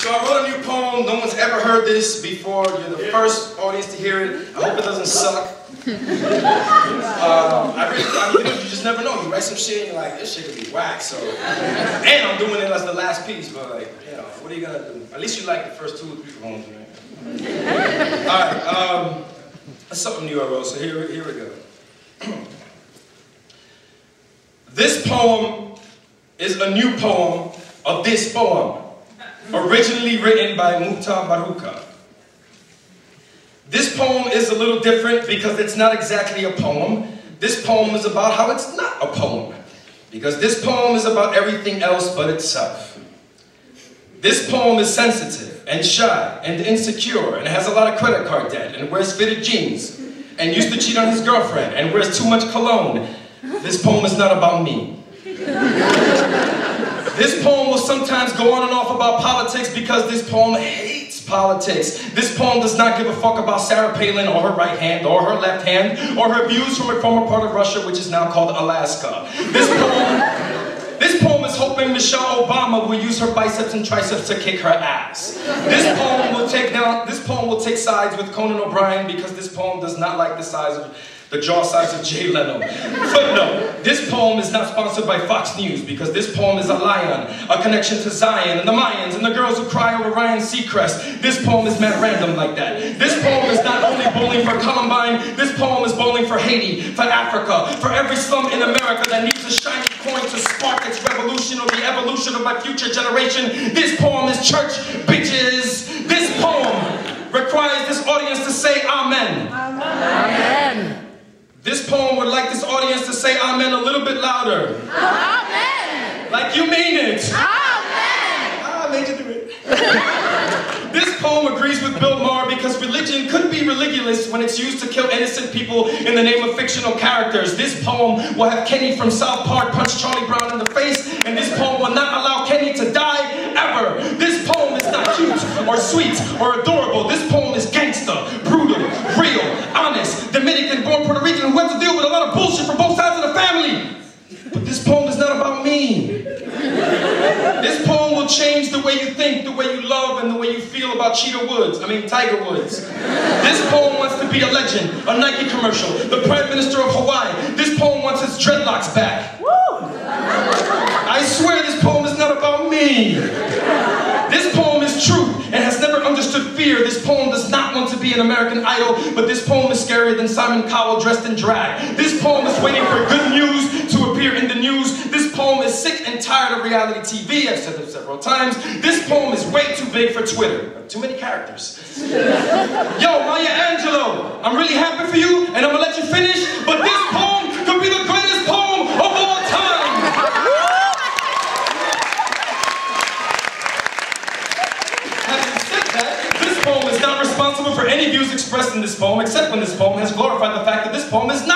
So I wrote a new poem. No one's ever heard this before. You're the first audience to hear it. I hope it doesn't suck. You just never know. You write some shit and you're like, this shit could be whack. So, and I'm doing it as the last piece, but like, you know, what are you gonna do? At least you like the first 2 or 3 poems, right? All right. That's something new I wrote. So here we go. This poem is a new poem of this poem, originally written by Mukhtar Baruka. This poem is a little different because it's not exactly a poem. This poem is about how it's not a poem, because this poem is about everything else but itself. This poem is sensitive and shy and insecure and has a lot of credit card debt and wears fitted jeans and used to cheat on his girlfriend and wears too much cologne. This poem is not about me. This poem will sometimes go on and off about politics because this poem hates politics. This poem does not give a fuck about Sarah Palin or her right hand or her left hand or her views from a former part of Russia which is now called Alaska. This poem is hoping Michelle Obama will use her biceps and triceps to kick her ass. This poem will take sides with Conan O'Brien because this poem does not like the jaw size of Jay Leno. Footnote, this poem is not sponsored by Fox News because this poem is a lion, a connection to Zion and the Mayans and the girls who cry over Ryan Seacrest. This poem is mad random like that. This poem is not only bowling for Columbine, this poem is bowling for Haiti, for Africa, for every slum in America that needs a shiny coin to spark its revolution or the evolution of my future generation. This poem is church, bitches. This poem requires this audience to say amen. Amen. This poem would like this audience to say amen a little bit louder. Amen! Like you mean it. Amen! I made you do it. This poem agrees with Bill Maher because religion could be religious when it's used to kill innocent people in the name of fictional characters. This poem will have Kenny from South Park punch Charlie Brown in the face, and this poem will not allow Kenny to die ever. This poem is not cute or sweet or adorable. This poem is gangster, brutal, real, honest, Dominican-born Puerto Rican who had to deal with a lot of bullshit from both sides of the family. But this poem is not about me. This poem will change the way you think, the way you love, and the way you feel about Tiger Woods. This poem wants to be a legend, a Nike commercial, the Prime Minister of Hawaii. This poem wants his dreadlocks back. I swear this poem is not about me. This poem is truth and has never understood fear. This poem does not want to be an American Idol, but this poem is scarier than Simon Cowell dressed in drag. This poem is waiting for good news to appear in the news. This poem is sick and tired of reality TV. I've said it several times. This poem is way too big for Twitter. Too many characters. Yo, Maya Angelou, I'm really happy for you, and I'm gonna let you finish, but this poem could be the greatest poem of all time. This poem is not responsible for any views expressed in this poem, except when this poem has glorified the fact that this poem is not